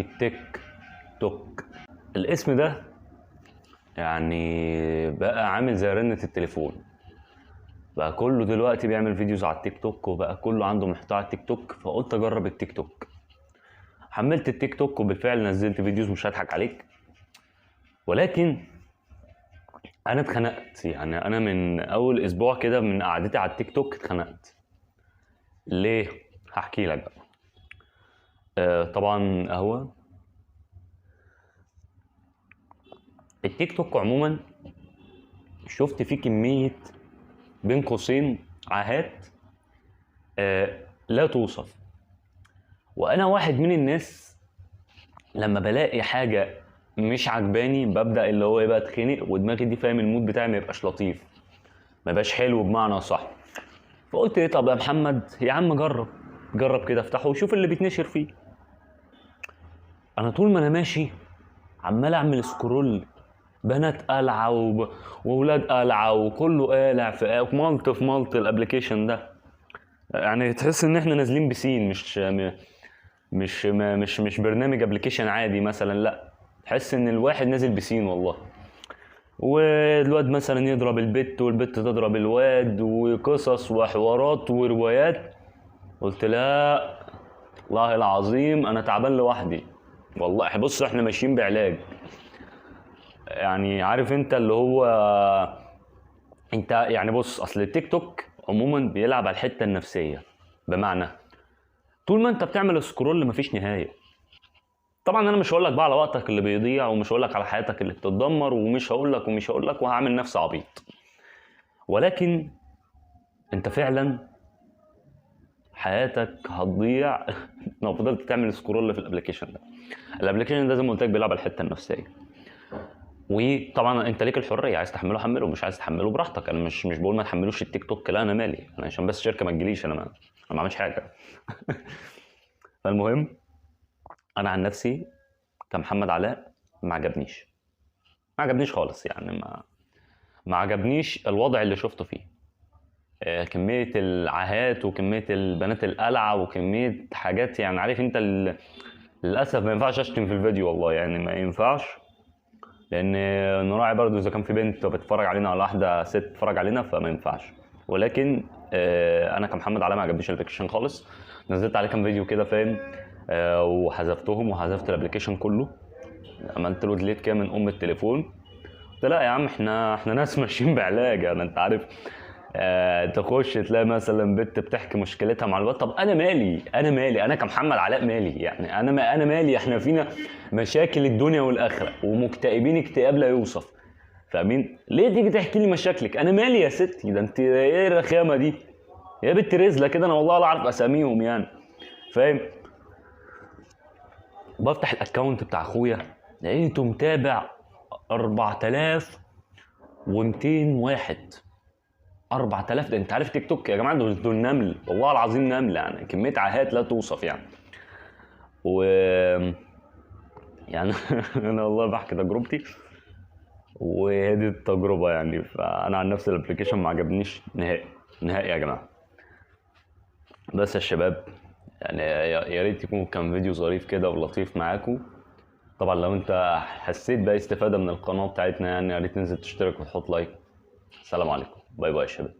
التيك توك. الاسم ده يعني بقى عامل زي رنة التليفون، بقى كله دلوقتي بيعمل فيديوز على التيك توك، وبقى كله عنده محتوى على التيك توك. فقلت اجرب التيك توك، حملت التيك توك وبالفعل نزلت فيديوز، مش هضحك عليك. ولكن انا اتخنقت، يعني انا من اول اسبوع كده من قعدتي على التيك توك اتخنقت. ليه؟ هحكي لك بقى. طبعا هو التيك توك عموما شفت فيه كمية بين قوسين عاهات لا توصف. وانا واحد من الناس لما بلاقي حاجة مش عجباني ببدأ اللي هو ايه بقى اتخنق، ودماغي دي فاهم المود بتاعي ما يبقاش لطيف، ما يبقاش حلو بمعنى صح. فقلت ايه، طب يا محمد يا عم جرب كده افتحه وشوف اللي بيتنشر فيه. انا طول ما انا ماشي عمال اعمل سكرول، بنات قلعه واولاد قلعه وكله قالع في مالت الابلكيشن ده. يعني تحس ان احنا نازلين بسين، مش برنامج ابلكيشن عادي مثلا، لا تحس ان الواحد نازل بسين والله. والواد مثلا يضرب البت والبت تضرب الواد، وقصص وحوارات وروايات. قلت لا، والله العظيم انا تعبان لوحدي والله. بص احنا ماشيين بعلاج، يعني عارف انت اللي هو انت يعني. بص اصل التيك توك عموما بيلعب على الحته النفسيه، بمعنى طول ما انت بتعمل سكرول مفيش نهايه. طبعا انا مش هقول لك بقى على وقتك اللي بيضيع، ومش هقول لك على حياتك اللي بتتدمر، ومش هقول لك وهعمل نفسي عبيط. ولكن انت فعلا حياتك هتضيع لو فضلت تعمل سكرول في الابلكيشن ده. الابلكيشن ده زي ما قلت لك بيلعب على الحته النفسيه. وطبعا انت ليك الحريه، عايز تحمله حمله، مش عايز تحمله براحتك. انا مش بقول ما تحملوش التيك توك، لا انا مالي، انا عشان بس شركه ما تجيليش، انا ما بعملش حاجه. فالمهم انا عن نفسي كمحمد علاء ما عجبنيش خالص، يعني ما عجبنيش الوضع اللي شفته فيه. كميه العاهات وكميه البنات القلعه وكميه حاجات، يعني عارف انت للاسف ما ينفعش اشتم في الفيديو والله، يعني ما ينفعش، لان نراعي برضو اذا كان في بنت بتتفرج علينا ولا واحده ست بتتفرج علينا، فما ينفعش. ولكن انا كمحمد علاء ما عجبنيش الابلكيشن خالص. نزلت عليه كام فيديو كده فاهم، وحذفتهم وحذفت الابلكيشن كله، عملت له ديليت كده من التليفون. قلت لا يا عم، احنا ناس ماشيين بعلاج، يعني انت عارف. تخش تلاقي مثلا بنت بتحكي مشكلتها مع الواد. طب انا مالي انا كمحمد علاء مالي، يعني انا مالي. احنا فينا مشاكل الدنيا والاخره ومكتئبين اكتئاب لا يوصف، فاهمين؟ ليه تيجي تحكي لي مشاكلك؟ انا مالي يا ستي، ده انت ايه الرخامه دي يا بنت رزله كده؟ انا والله لا اعرف اساميهم يعني، فاهم؟ بفتح الاكونت بتاع اخويا لقيته متابع 4200 واحد. 4000 ده انت عارف تيك توك يا جماعه دول نمل والله العظيم، نمل، يعني كميه عاهات لا توصف يعني. و يعني انا والله بحكي تجربتي وهي دي التجربه يعني. فانا عن نفسي الابلكيشن ما عجبنيش نهائي يا جماعه. بس يا شباب يعني يا ريت يكون كان فيديو ظريف كده ولطيف معاكم. طبعا لو انت حسيت باي استفاده من القناه بتاعتنا يعني يا ريت تنزل تشترك وتحط لايك. السلام عليكم، باي باي يا شباب.